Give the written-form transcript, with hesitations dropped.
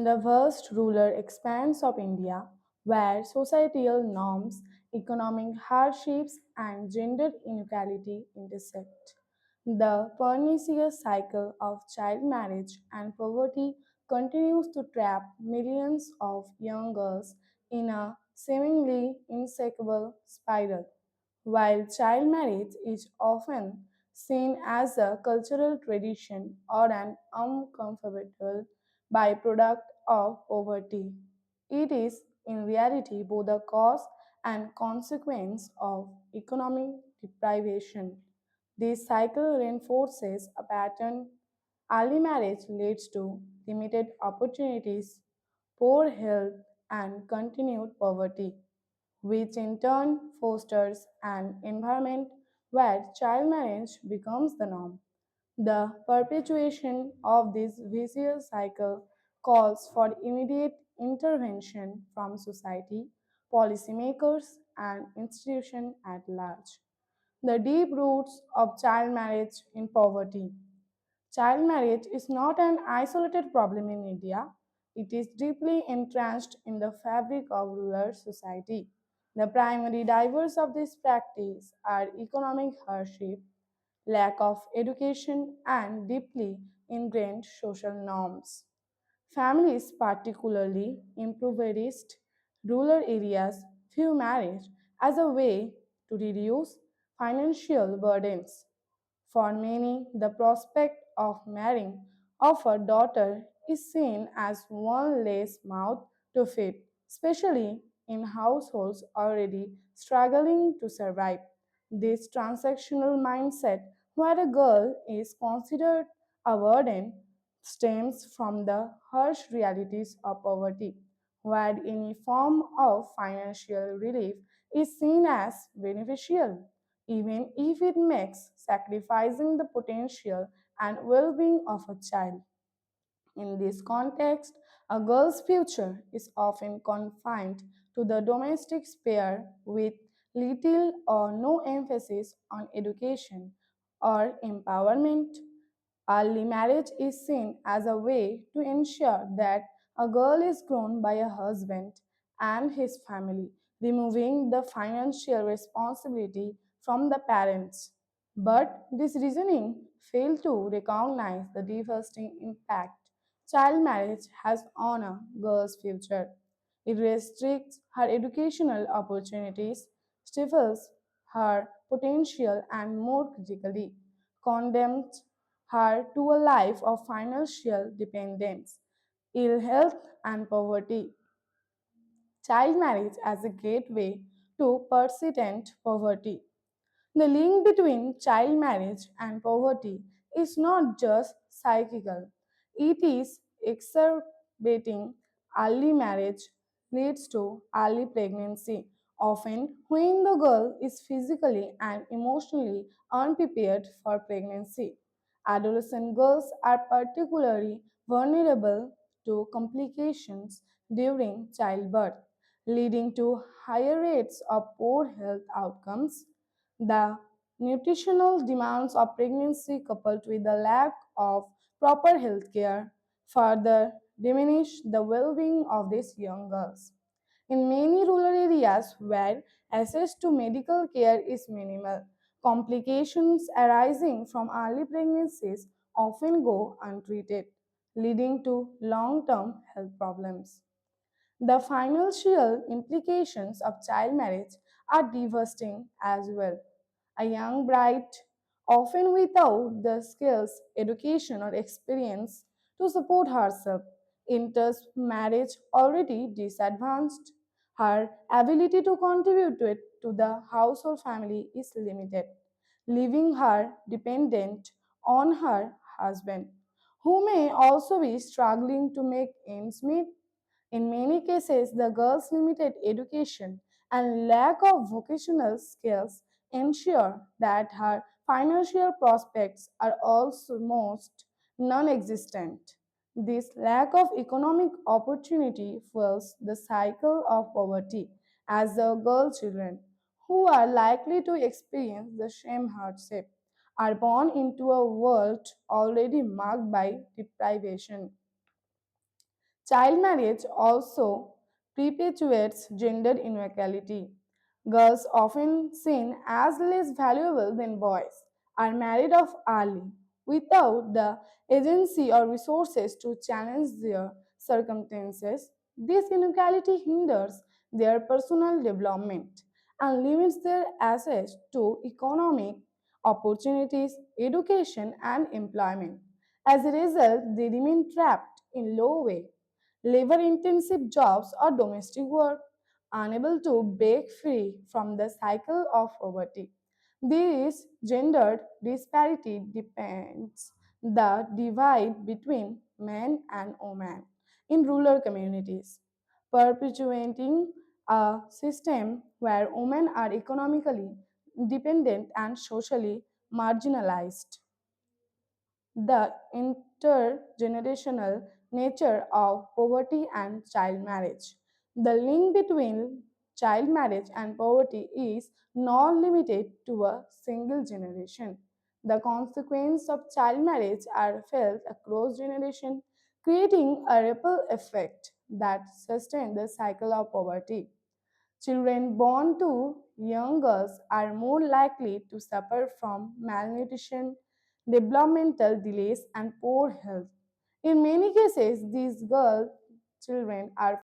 In the vast rural expanse of India, where societal norms, economic hardships, and gender inequality intersect, the pernicious cycle of child marriage and poverty continues to trap millions of young girls in a seemingly insecable spiral. While child marriage is often seen as a cultural tradition or an uncomfortable byproduct of poverty, it is in reality both a cause and consequence of economic deprivation. This cycle reinforces a pattern. Early marriage leads to limited opportunities, poor health, and continued poverty, which in turn fosters an environment where child marriage becomes the norm. The perpetuation of this vicious cycle calls for immediate intervention from society, policymakers, and institutions at large. The deep roots of child marriage in poverty. Child marriage is not an isolated problem in India. It is deeply entrenched in the fabric of rural society. The primary drivers of this practice are economic hardship, lack of education, and deeply ingrained social norms. Families, particularly impoverished rural areas, view marriage as a way to reduce financial burdens. For many, the prospect of marrying off a daughter is seen as one less mouth to feed, especially in households already struggling to survive. This transactional mindset, where a girl is considered a burden, stems from the harsh realities of poverty, where any form of financial relief is seen as beneficial, even if it makes sacrificing the potential and well being of a child. In this context, a girl's future is often confined to the domestic sphere with little or no emphasis on education or empowerment. Early marriage is seen as a way to ensure that a girl is grown by a husband and his family, removing the financial responsibility from the parents. But this reasoning failed to recognize the devastating impact child marriage has on a girl's future. It restricts her educational opportunities, stifles her potential, and more critically, condemns her to a life of financial dependence, ill health, and poverty. Child marriage as a gateway to persistent poverty. The link between child marriage and poverty is not just psychical, it is exacerbating. Early marriage leads to early pregnancy, often when the girl is physically and emotionally unprepared for pregnancy. Adolescent girls are particularly vulnerable to complications during childbirth, leading to higher rates of poor health outcomes. The nutritional demands of pregnancy, coupled with the lack of proper health care, further diminish the well being of these young girls. In many rural areas where access to medical care is minimal, complications arising from early pregnancies often go untreated, leading to long term health problems. The financial implications of child marriage are devastating as well. A young bride, often without the skills, education, or experience to support herself, enters marriage already disadvantaged. Her ability to contribute to the household family is limited, leaving her dependent on her husband, who may also be struggling to make ends meet. In many cases, the girl's limited education and lack of vocational skills ensure that her financial prospects are almost non existent. This lack of economic opportunity fuels the cycle of poverty as the girl children, who are likely to experience the same hardship, are born into a world already marked by deprivation. Child marriage also perpetuates gender inequality. Girls, often seen as less valuable than boys, are married off early without the agency or resources to challenge their circumstances. This inequality hinders their personal development and limits their access to economic opportunities, education, and employment. As a result, they remain trapped in low wage labor intensive jobs or domestic work, unable to break free from the cycle of poverty. This gendered disparity depends the divide between men and women in rural communities, perpetuating a system where women are economically dependent and socially marginalized. The intergenerational nature of poverty and child marriage. The link between child marriage and poverty is not limited to a single generation. The consequences of child marriage are felt across generations, creating a ripple effect that sustains the cycle of poverty. Children born to young girls are more likely to suffer from malnutrition, developmental delays, and poor health. In many cases, these girl children are